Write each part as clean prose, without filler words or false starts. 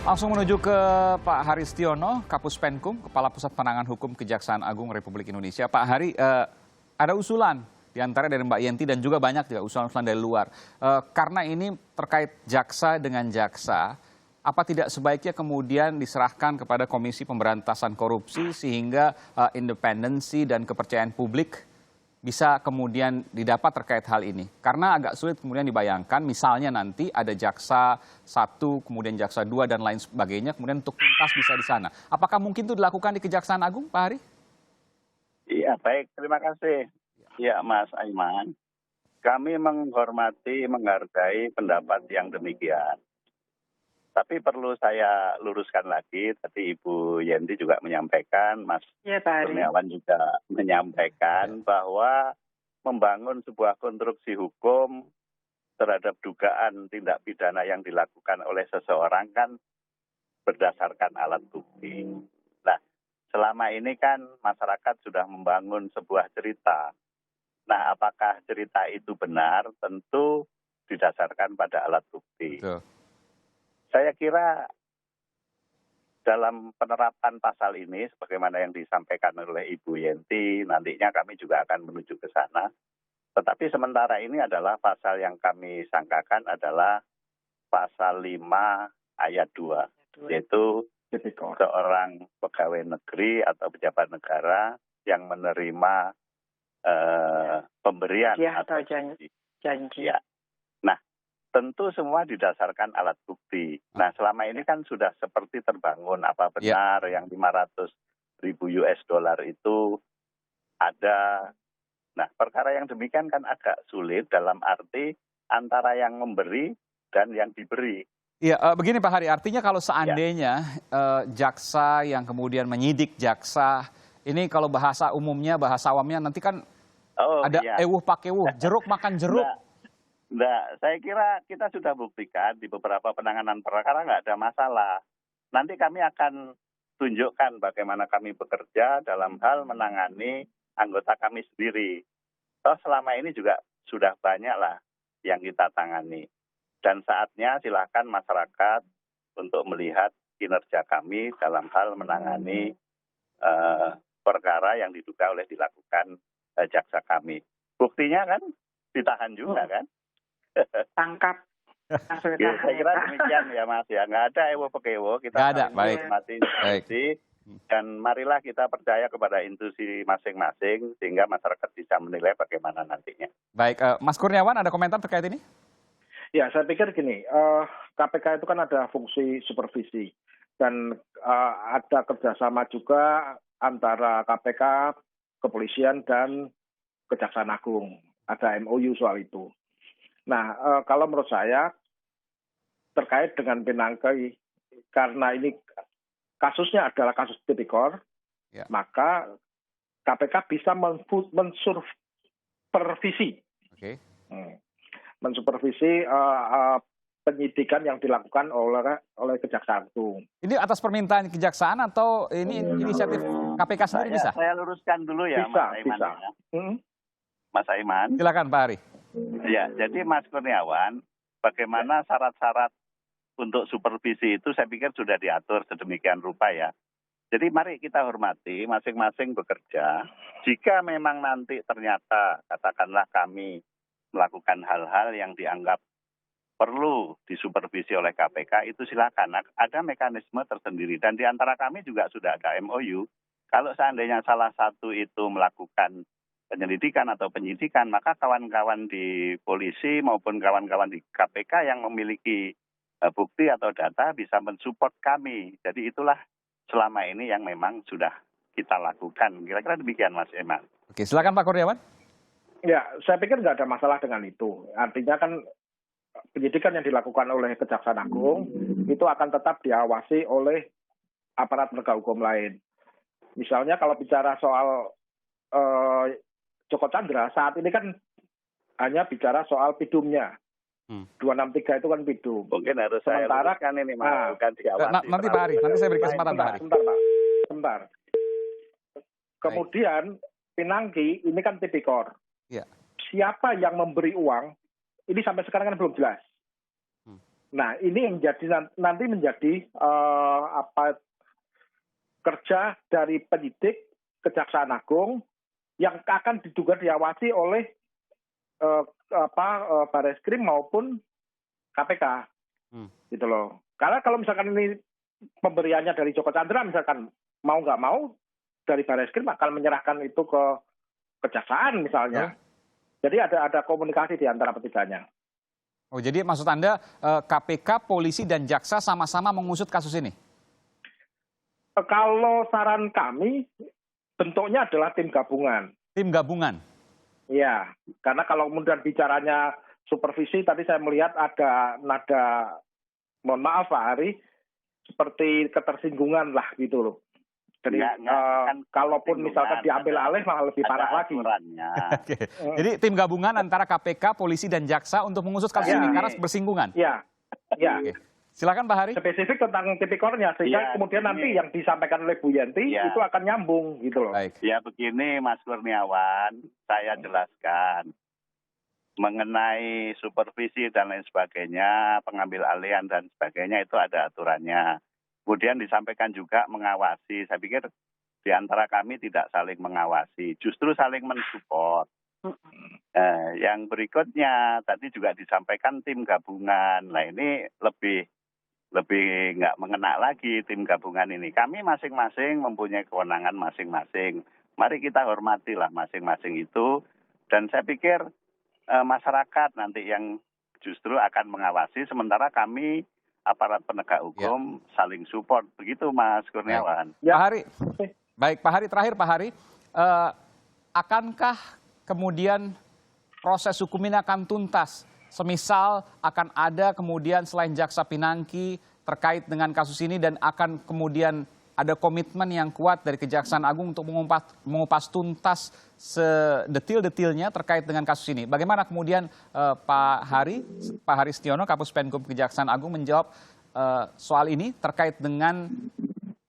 Langsung menuju ke Pak Haristiono, Kapus Penkum, Kepala Pusat Penanganan Hukum Kejaksaan Agung Republik Indonesia. Pak Hari, ada usulan di antara dari Mbak Yenti dan juga banyak juga usulan-usulan dari luar. Karena ini terkait jaksa dengan jaksa, apa tidak sebaiknya kemudian diserahkan kepada Komisi Pemberantasan Korupsi sehingga independensi dan kepercayaan publik bisa kemudian didapat terkait hal ini? Karena agak sulit kemudian dibayangkan misalnya nanti ada jaksa 1, kemudian jaksa 2 dan lain sebagainya, kemudian untuk tuntas bisa di sana. Apakah mungkin itu dilakukan di Kejaksaan Agung, Pak Hari? Iya, baik. Terima kasih. Ya, Mas Aiman. Kami menghormati, menghargai pendapat yang demikian. Tapi perlu saya luruskan lagi, tadi Ibu Yenti juga menyampaikan, Mas Kurniawan juga menyampaikan bahwa membangun sebuah konstruksi hukum terhadap dugaan tindak pidana yang dilakukan oleh seseorang kan berdasarkan alat bukti. Nah, selama ini kan masyarakat sudah membangun sebuah cerita. Nah, apakah cerita itu benar? Tentu didasarkan pada alat bukti. Betul. Saya kira dalam penerapan pasal ini, sebagaimana yang disampaikan oleh Ibu Yenti, nantinya kami juga akan menuju ke sana. Tetapi sementara ini adalah pasal yang kami sangkakan adalah pasal 5 ayat 2, yaitu seorang pegawai negeri atau pejabat negara yang menerima pemberian atau janji. Ya. Nah, tentu semua didasarkan alat bukti. Nah, selama ini kan sudah seperti terbangun apa benar yang 500.000 US dollar itu ada. Nah, perkara yang demikian kan agak sulit dalam arti antara yang memberi dan yang diberi. Iya, begini Pak Hari, artinya kalau seandainya jaksa yang kemudian menyidik jaksa, ini kalau bahasa umumnya, bahasa awamnya nanti kan ada ewuh pakewuh, jeruk makan jeruk. Enggak, saya kira kita sudah buktikan di beberapa penanganan perkara nggak ada masalah. Nanti kami akan tunjukkan bagaimana kami bekerja dalam hal menangani anggota kami sendiri. Toh selama ini juga sudah banyak lah yang kita tangani. Dan saatnya silakan masyarakat untuk melihat kinerja kami dalam hal menangani perkara yang diduga oleh dilakukan jaksa kami. Buktinya kan ditahan juga kan? Tangkap. Ya, saya kira demikian ya Mas ya. Nggak ada ewo-pekewo. Kita nggak ada, baik. Dan marilah kita percaya kepada institusi masing-masing sehingga masyarakat bisa menilai bagaimana nantinya. Baik, Mas Kurniawan ada komentar terkait ini? Ya, saya pikir gini, KPK itu kan ada fungsi supervisi dan ada kerjasama juga antara KPK, kepolisian dan Kejaksaan Agung. Ada MOU soal itu. Nah, kalau menurut saya terkait dengan Pinangki, karena ini kasusnya adalah kasus tipikor, maka KPK bisa mensupervisi, mensupervisi penyidikan yang dilakukan oleh Kejaksaan Agung. Ini atas permintaan Kejaksaan atau ini inisiatif KPK sendiri bisa? Saya luruskan dulu ya, bisa, Mas Aiman. Bisa. Mas Aiman. Silakan Pak Hari. Ya, jadi Mas Kurniawan, bagaimana syarat-syarat untuk supervisi itu saya pikir sudah diatur sedemikian rupa ya. Jadi mari kita hormati masing-masing bekerja. Jika memang nanti ternyata katakanlah kami melakukan hal-hal yang dianggap perlu disupervisi oleh KPK, itu silakan. Ada mekanisme tersendiri dan di antara kami juga sudah ada MOU. Kalau seandainya salah satu itu melakukan penyelidikan atau penyidikan, maka kawan-kawan di polisi maupun kawan-kawan di KPK yang memiliki bukti atau data bisa mensupport kami. Jadi itulah selama ini yang memang sudah kita lakukan. Kira-kira demikian Mas Eman. Oke, silakan Pak Kurniawan. Ya, saya pikir nggak ada masalah dengan itu. Artinya kan penyidikan yang dilakukan oleh Kejaksaan Agung itu akan tetap diawasi oleh aparat penegak hukum lain. Misalnya kalau bicara soal Joko Chandra, saat ini kan hanya bicara soal pidumnya. 263 itu kan pidum. Mungkin harus sementara kan ini bukan diawasi. Nanti Pak Hari, nanti saya beri kesempatan Pak Hari. Sebentar. Kemudian Pinangki ini kan tipikor. Siapa yang memberi uang, ini sampai sekarang kan belum jelas. Nah, ini yang nanti menjadi kerja dari penyidik Kejaksaan Agung yang akan diduga diawasi oleh Bareskrim maupun KPK, gitu loh. Karena kalau misalkan ini pemberiannya dari Joko Chandra, misalkan mau nggak mau dari Bareskrim akan menyerahkan itu ke Kejaksaan misalnya. Jadi ada komunikasi di antara ketiganya. Oh, jadi maksud Anda KPK, polisi, dan jaksa sama-sama mengusut kasus ini? Kalau saran kami, bentuknya adalah tim gabungan. Tim gabungan? Iya, karena kalau kemudian bicaranya supervisi, tadi saya melihat ada nada, mohon maaf Pak Hari, seperti ketersinggungan lah gitu loh. Jadi kan kalaupun misalkan diambil alih malah lebih parah lagi. Oke. Jadi tim gabungan antara KPK, polisi, dan jaksa untuk mengusut kasus ini karena bersinggungan? Iya. Oke. Silakan Pak Hari. Spesifik tentang tipikornya, sehingga kemudian nanti yang disampaikan oleh Bu Yenti itu akan nyambung gitu loh. Baik. Ya begini Mas Kurniawan, saya jelaskan. Mengenai supervisi dan lain sebagainya, pengambil alihan dan sebagainya itu ada aturannya. Kemudian disampaikan juga mengawasi. Saya pikir di antara kami tidak saling mengawasi, justru saling mensupport. Yang berikutnya tadi juga disampaikan tim gabungan. Nah ini lebih nggak mengena lagi tim gabungan ini. Kami masing-masing mempunyai kewenangan masing-masing. Mari kita hormatilah masing-masing itu. Dan saya pikir masyarakat nanti yang justru akan mengawasi, sementara kami aparat penegak hukum saling support. Begitu Mas Kurniawan. Pak Hari, baik Pak Hari, terakhir Pak Hari, akankah kemudian proses hukum ini akan tuntas? Semisal akan ada kemudian selain Jaksa Pinangki terkait dengan kasus ini dan akan kemudian ada komitmen yang kuat dari Kejaksaan Agung untuk mengupas tuntas sedetil-detilnya terkait dengan kasus ini. Bagaimana kemudian Pak Hari Setiono, Kapus Penkum Kejaksaan Agung menjawab soal ini terkait dengan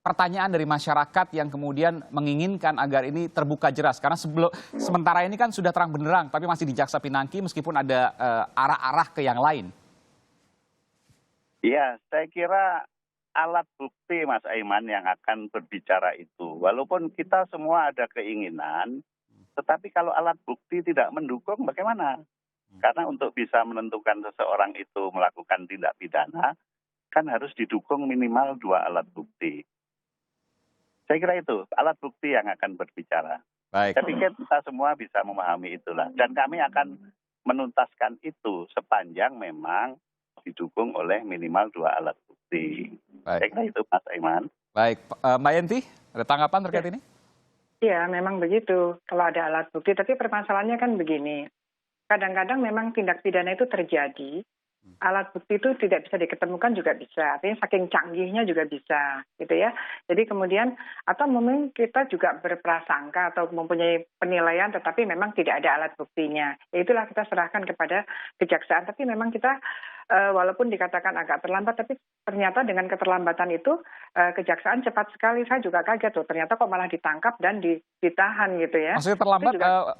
pertanyaan dari masyarakat yang kemudian menginginkan agar ini terbuka jelas. Karena sementara ini kan sudah terang benderang, tapi masih di Jaksa Pinangki meskipun ada arah-arah ke yang lain. Iya, saya kira alat bukti Mas Aiman yang akan berbicara itu. Walaupun kita semua ada keinginan, tetapi kalau alat bukti tidak mendukung bagaimana? Karena untuk bisa menentukan seseorang itu melakukan tindak pidana, kan harus didukung minimal 2 alat bukti. Saya kira itu, alat bukti yang akan berbicara. Baik. Saya pikir kita semua bisa memahami itulah. Dan kami akan menuntaskan itu sepanjang memang didukung oleh minimal 2 alat bukti. Baik. Saya kira itu Mas Aiman. Baik, Mbak Yenti, ada tanggapan terkait ini? Iya, memang begitu. Kalau ada alat bukti, tapi permasalahannya kan begini. Kadang-kadang memang tindak pidana itu terjadi, alat bukti itu tidak bisa diketemukan juga bisa. Artinya saking canggihnya juga bisa, gitu ya. Jadi kemudian, atau mungkin kita juga berprasangka atau mempunyai penilaian, tetapi memang tidak ada alat buktinya. Ya itulah kita serahkan kepada kejaksaan. Tapi memang kita, walaupun dikatakan agak terlambat, tapi ternyata dengan keterlambatan itu, kejaksaan cepat sekali. Saya juga kaget loh, ternyata kok malah ditangkap dan ditahan gitu ya. Maksudnya terlambat,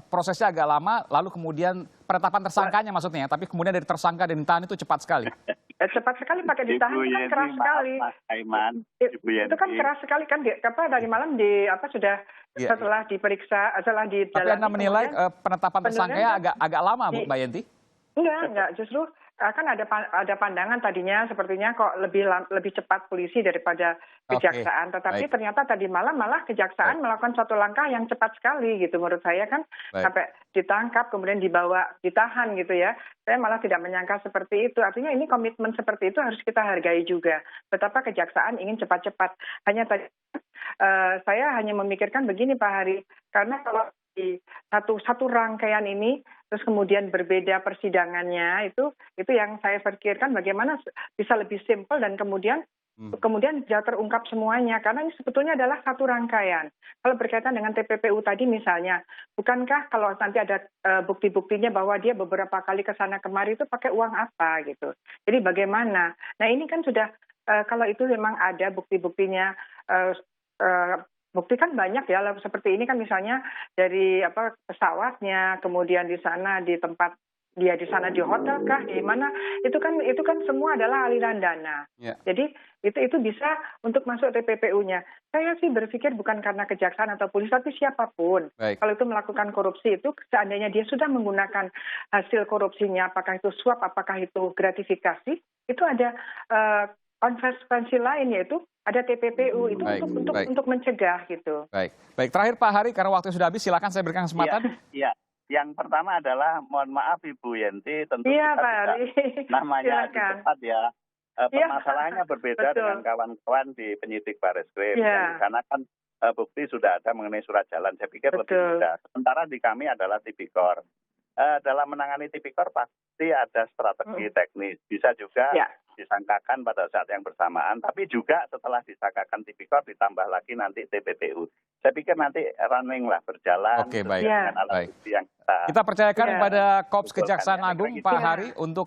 prosesnya agak lama, lalu kemudian penetapan tersangkanya maksudnya, tapi kemudian dari tersangka dan ditahan itu cepat sekali. Cepat sekali pakai ditahan Ibu kan Yenti, keras sekali. Mas Aiman, Ibu Itu kan Yenti. keras sekali kan dari malam sudah setelah diperiksa, setelah Tapi didalami. Anda menilai penetapan tersangkanya penurunan agak lama, Bu Mbak Yenti? Enggak, justru kan ada pandangan tadinya sepertinya kok lebih cepat polisi daripada kejaksaan, tetapi ternyata tadi malam malah kejaksaan melakukan satu langkah yang cepat sekali gitu menurut saya kan, sampai ditangkap kemudian dibawa ditahan gitu ya. Saya malah tidak menyangka seperti itu. Artinya ini komitmen seperti itu harus kita hargai juga. Betapa kejaksaan ingin cepat-cepat. Hanya tadi saya hanya memikirkan begini Pak Hari, karena kalau di satu rangkaian ini terus kemudian berbeda persidangannya, itu yang saya pikirkan bagaimana bisa lebih simpel dan kemudian bisa terungkap semuanya, karena ini sebetulnya adalah satu rangkaian. Kalau berkaitan dengan TPPU tadi misalnya, bukankah kalau nanti ada bukti-buktinya bahwa dia beberapa kali ke sana kemari itu pakai uang apa gitu. Jadi bagaimana? Nah ini kan sudah kalau itu memang ada bukti-buktinya, bukti kan banyak ya, seperti ini kan misalnya dari pesawatnya, kemudian di sana di tempat dia di sana di hotel kah, di mana, itu kan semua adalah aliran dana. Ya. Jadi itu bisa untuk masuk TPPU-nya. Saya sih berpikir bukan karena kejaksaan atau polisi, tapi siapapun. Baik. Kalau itu melakukan korupsi itu, seandainya dia sudah menggunakan hasil korupsinya, apakah itu suap, apakah itu gratifikasi, itu ada konsekuensi lain, yaitu ada TPPU itu Baik, untuk mencegah gitu. Baik. Terakhir Pak Hari, karena waktu sudah habis, silakan saya berikan kesempatan. Iya. Yang pertama adalah, mohon maaf Ibu Yenti, tentu Iya, kita Pak tidak Ari. namanya di Silakan. tempat ya. Permasalahannya berbeda betul. dengan kawan-kawan di penyidik Barreskrim. Iya. Karena kan bukti sudah ada mengenai surat jalan. Saya pikir lebih Betul. mudah. Sementara di kami adalah tipikor. Dalam menangani tipikor pasti ada strategi teknis. Bisa juga disangkakan pada saat yang bersamaan, tapi juga setelah disangkakan tipikor ditambah lagi nanti TPPU. Saya pikir nanti running lah, berjalan. Oke, baik. Dengan alat bukti yang Kita percayakan Ya. kepada Korps Kejaksaan Betul, Agung kan, Pak ya. Hari untuk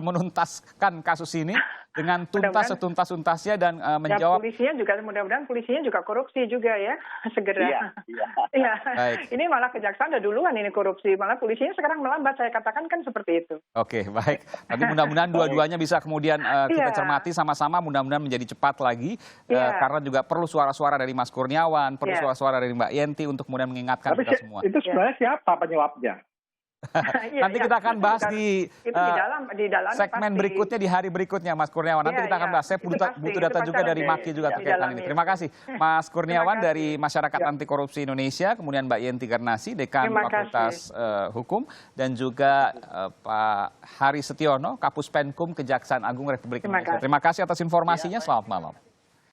menuntaskan kasus ini dengan tuntas Mudah-mudahan. setuntas-tuntasnya dan Ya, menjawab. mudah-mudahan polisinya juga korupsi juga ya, segera. Iya. Iya. Baik. Ini malah kejaksaan udah duluan ini korupsi, malah polisinya sekarang melambat, saya katakan kan seperti itu. Oke, baik. Tapi mudah-mudahan dua-duanya bisa kemudian kita Iya. cermati sama-sama, mudah-mudahan menjadi cepat lagi. Iya. Karena juga perlu suara-suara dari Mas Kurniawan, perlu Iya. suara-suara dari Mbak Yenti untuk kemudian mengingatkan Tapi kita semua. itu sebenarnya siapa penyuapnya? Nanti kita akan bahas di itu di dalam segmen pasti. berikutnya, di hari berikutnya, Mas Kurniawan. Nanti Iya, kita akan iya. bahas. Saya Itu butuh pasti, data itu juga dari pacaran Maki juga di terkait hal ini. dalamnya. Terima kasih, Mas Kurniawan kasih. dari Masyarakat Anti Korupsi Indonesia, kemudian Mbak Yenti Garnasi, Dekan Terima Fakultas Hukum, dan juga Pak Hari Setiono, Kapus Penkum Kejaksaan Agung Republik Indonesia. Terima kasih atas informasinya. Selamat malam.